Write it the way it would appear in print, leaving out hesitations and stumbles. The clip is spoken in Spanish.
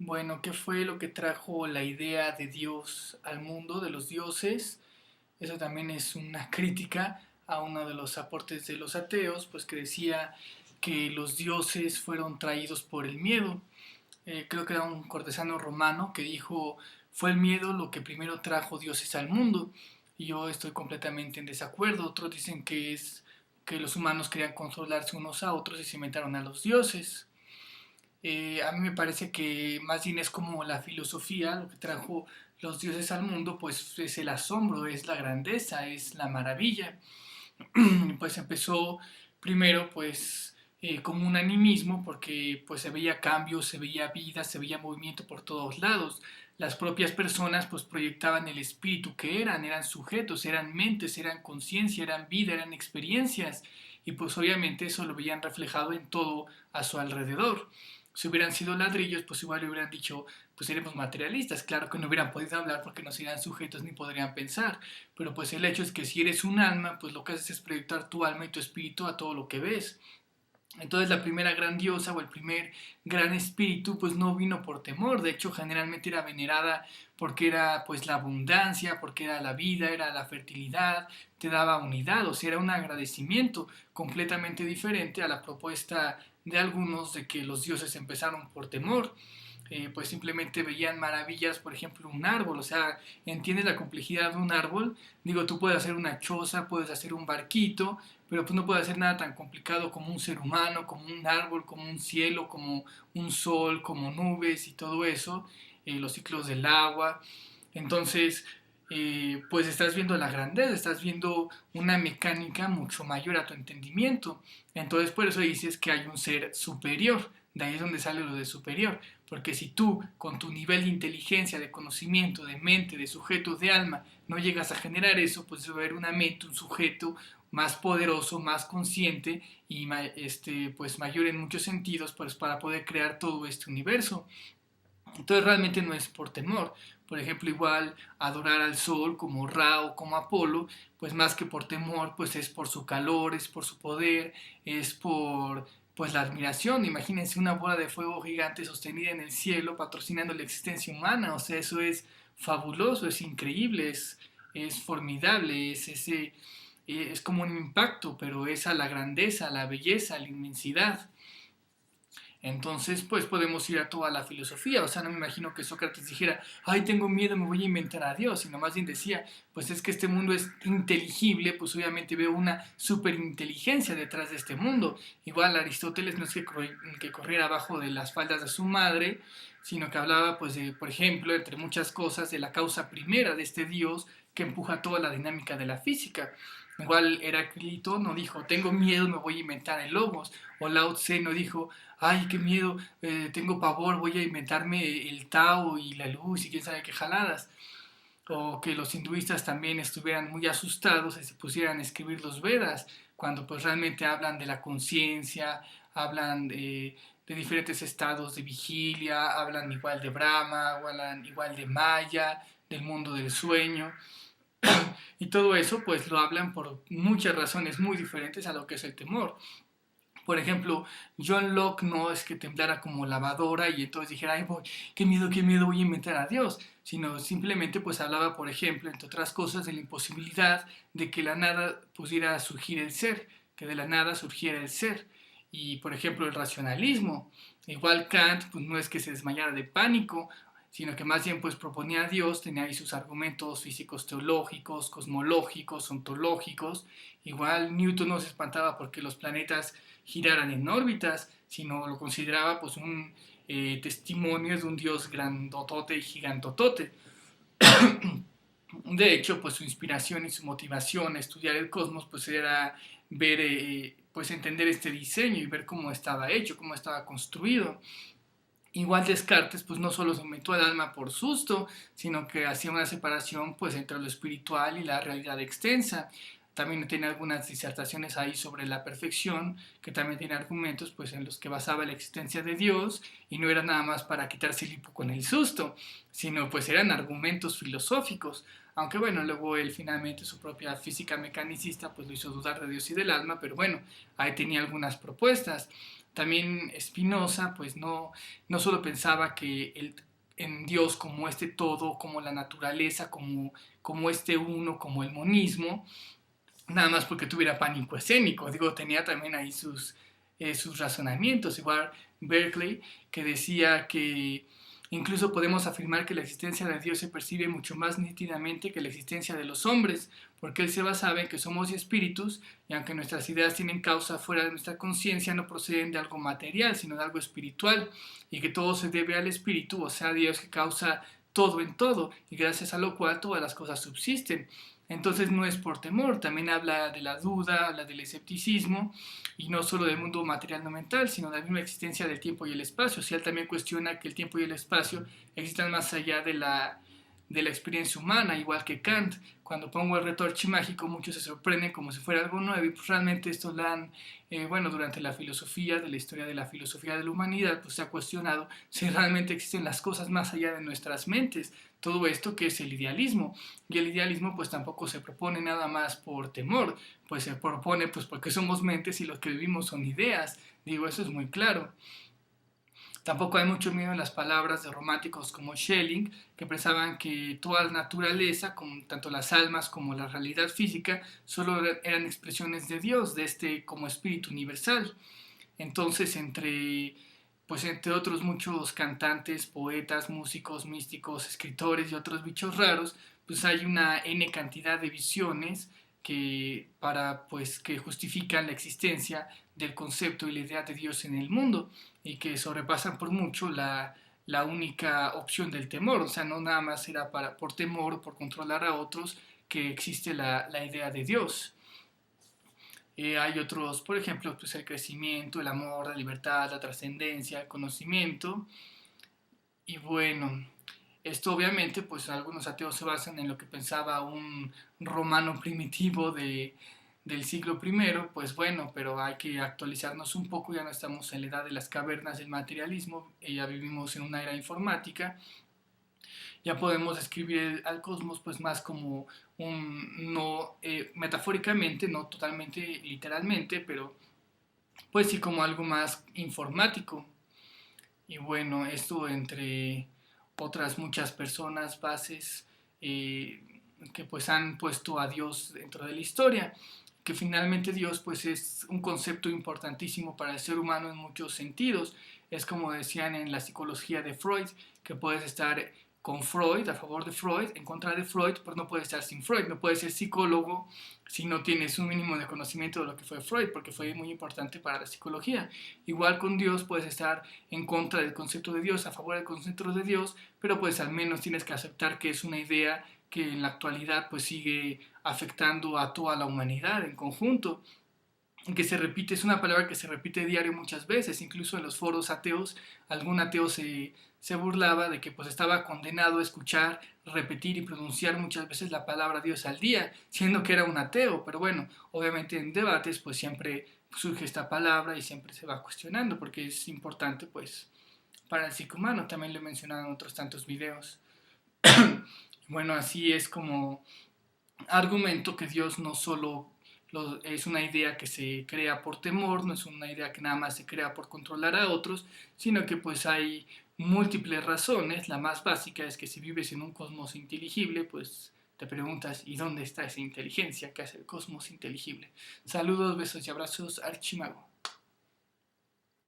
Bueno, ¿qué fue lo que trajo la idea de Dios al mundo, de los dioses? Eso también es una crítica a uno de los aportes de los ateos, pues que decía que los dioses fueron traídos por el miedo. Creo que era un cortesano romano que dijo, fue el miedo lo que primero trajo dioses al mundo. Y yo estoy completamente en desacuerdo. Otros dicen que es que los humanos querían controlarse unos a otros y se inventaron a los dioses. A mí me parece que más bien es como la filosofía, lo que trajo los dioses al mundo, pues es el asombro, es la grandeza, es la maravilla. Pues empezó primero pues como un animismo porque pues se veía cambios, se veía vida, se veía movimiento por todos lados. Las propias personas pues proyectaban el espíritu que eran sujetos, eran mentes, eran conciencia, eran vida, eran experiencias y pues obviamente eso lo veían reflejado en todo a su alrededor. Si hubieran sido ladrillos, pues igual le hubieran dicho, pues seremos materialistas. Claro que no hubieran podido hablar porque no serían sujetos ni podrían pensar. Pero pues el hecho es que si eres un alma, pues lo que haces es proyectar tu alma y tu espíritu a todo lo que ves. Entonces la primera gran diosa o el primer gran espíritu pues no vino por temor, de hecho generalmente era venerada porque era pues la abundancia, porque era la vida, era la fertilidad, te daba unidad, o sea, era un agradecimiento completamente diferente a la propuesta de algunos de que los dioses empezaron por temor. Pues simplemente veían maravillas, por ejemplo, un árbol, o sea, entiendes la complejidad de un árbol, digo, tú puedes hacer una choza, puedes hacer un barquito, pero pues no puedes hacer nada tan complicado como un ser humano, como un árbol, como un cielo, como un sol, como nubes y todo eso, los ciclos del agua. Entonces, pues estás viendo la grandeza, estás viendo una mecánica mucho mayor a tu entendimiento. Entonces, por eso dices que hay un ser superior. De ahí es donde sale lo de superior. Porque si tú, con tu nivel de inteligencia, de conocimiento, de mente, de sujeto, de alma, no llegas a generar eso, pues va a haber una mente, un sujeto más poderoso, más consciente y pues mayor en muchos sentidos pues, para poder crear todo este universo. Entonces realmente no es por temor. Por ejemplo, igual adorar al sol como Ra o como Apolo, pues más que por temor, pues es por su calor, es por su poder, es por pues la admiración. Imagínense una bola de fuego gigante sostenida en el cielo patrocinando la existencia humana. O sea, eso es fabuloso, es increíble, es formidable, es como un impacto, pero es a la grandeza, a la belleza, a la inmensidad. Entonces, pues podemos ir a toda la filosofía. O sea, no me imagino que Sócrates dijera, ay, tengo miedo, me voy a inventar a Dios, sino más bien decía, pues es que este mundo es inteligible, pues obviamente veo una superinteligencia detrás de este mundo. Igual Aristóteles no es que corriera abajo de las faldas de su madre, sino que hablaba, pues, de, por ejemplo, entre muchas cosas, de la causa primera de este Dios que empuja toda la dinámica de la física. Igual Heráclito no dijo, tengo miedo, me voy a inventar el logos. O Lao Tse no dijo, ay, qué miedo, tengo pavor, voy a inventarme el Tao y la luz y quién sabe qué jaladas. O que los hinduistas también estuvieran muy asustados y se pusieran a escribir los Vedas, cuando pues realmente hablan de la conciencia, hablan de diferentes estados de vigilia, hablan igual de Brahma, hablan igual de Maya, del mundo del sueño. Y todo eso pues lo hablan por muchas razones muy diferentes a lo que es el temor. Por ejemplo, John Locke no es que temblara como lavadora y entonces dijera, ay, qué miedo voy a inventar a Dios, sino simplemente pues hablaba, por ejemplo, entre otras cosas, de la imposibilidad de que la nada pudiera surgir el ser, que de la nada surgiera el ser. Y, por ejemplo, el racionalismo. Igual Kant, pues no es que se desmayara de pánico, sino que más bien pues proponía a Dios, tenía ahí sus argumentos físicos teológicos, cosmológicos, ontológicos. Igual Newton no se espantaba porque los planetas giraran en órbitas, sino lo consideraba pues un testimonio de un Dios grandotote y gigantotote. De hecho, pues su inspiración y su motivación a estudiar el cosmos pues era ver, pues entender este diseño y ver cómo estaba hecho, cómo estaba construido. Igual Descartes, pues no solo se metió al alma por susto, sino que hacía una separación pues entre lo espiritual y la realidad extensa. También tiene algunas disertaciones ahí sobre la perfección, que también tiene argumentos pues en los que basaba la existencia de Dios y no era nada más para quitarse el hipo con el susto, sino pues eran argumentos filosóficos. Aunque bueno, luego él finalmente su propia física mecanicista pues lo hizo dudar de Dios y del alma, pero bueno, ahí tenía algunas propuestas. También Spinoza pues no solo pensaba que en Dios como este todo, como la naturaleza, como este uno, como el monismo, nada más porque tuviera pánico escénico. Digo, tenía también ahí sus razonamientos. Igual Berkeley, que decía que incluso podemos afirmar que la existencia de Dios se percibe mucho más nítidamente que la existencia de los hombres, porque él se basaba en que somos espíritus y aunque nuestras ideas tienen causa fuera de nuestra conciencia, no proceden de algo material, sino de algo espiritual, y que todo se debe al espíritu, o sea, Dios que causa todo en todo, y gracias a lo cual todas las cosas subsisten. Entonces no es por temor, también habla de la duda, habla del escepticismo, y no solo del mundo material no mental, sino de la misma existencia del tiempo y el espacio. O sea, él también cuestiona que el tiempo y el espacio existan más allá de la experiencia humana, igual que Kant. Cuando pongo el reto archimágico, muchos se sorprenden como si fuera algo nuevo, y pues realmente esto lo han, durante la filosofía, de la historia de la filosofía de la humanidad, pues se ha cuestionado si realmente existen las cosas más allá de nuestras mentes. Todo esto que es el idealismo. Y el idealismo pues tampoco se propone nada más por temor, pues se propone pues porque somos mentes y lo que vivimos son ideas. Digo, eso es muy claro. Tampoco hay mucho miedo en las palabras de románticos como Schelling, que pensaban que toda la naturaleza, tanto las almas como la realidad física, solo eran expresiones de Dios, de este como espíritu universal. Entonces, entre otros muchos cantantes, poetas, músicos, místicos, escritores y otros bichos raros, pues hay una n cantidad de visiones que justifican la existencia del concepto y la idea de Dios en el mundo y que sobrepasan por mucho la única opción del temor. O sea, no nada más era por temor o por controlar a otros que existe la idea de Dios. Hay otros, por ejemplo, pues el crecimiento, el amor, la libertad, la trascendencia, el conocimiento. Y bueno, esto obviamente, pues algunos ateos se basan en lo que pensaba un romano primitivo del siglo I, pues bueno, pero hay que actualizarnos un poco, ya no estamos en la edad de las cavernas del materialismo, ya vivimos en una era informática, ya podemos describir al cosmos pues más como no metafóricamente, no totalmente literalmente, pero pues sí como algo más informático. Y bueno, esto entre otras muchas personas, bases que pues han puesto a Dios dentro de la historia, que finalmente Dios pues es un concepto importantísimo para el ser humano en muchos sentidos. Es como decían en la psicología de Freud, que puedes estar con Freud, a favor de Freud, en contra de Freud, pero no puedes estar sin Freud, no puedes ser psicólogo si no tienes un mínimo de conocimiento de lo que fue Freud, porque fue muy importante para la psicología. Igual con Dios puedes estar en contra del concepto de Dios, a favor del concepto de Dios, pero pues al menos tienes que aceptar que es una idea que en la actualidad pues sigue afectando a toda la humanidad en conjunto, que se repite, es una palabra que se repite diario muchas veces, incluso en los foros ateos, algún ateo se burlaba de que pues estaba condenado a escuchar, repetir y pronunciar muchas veces la palabra Dios al día, siendo que era un ateo, pero bueno, obviamente en debates pues siempre surge esta palabra y siempre se va cuestionando porque es importante pues para el psicohumano, también lo he mencionado en otros tantos videos. Bueno, así es como argumento que Dios no solo es una idea que se crea por temor, no es una idea que nada más se crea por controlar a otros, sino que pues hay múltiples razones. La más básica es que si vives en un cosmos inteligible, pues te preguntas, ¿y dónde está esa inteligencia que hace el cosmos inteligible? Saludos, besos y abrazos, Archimago.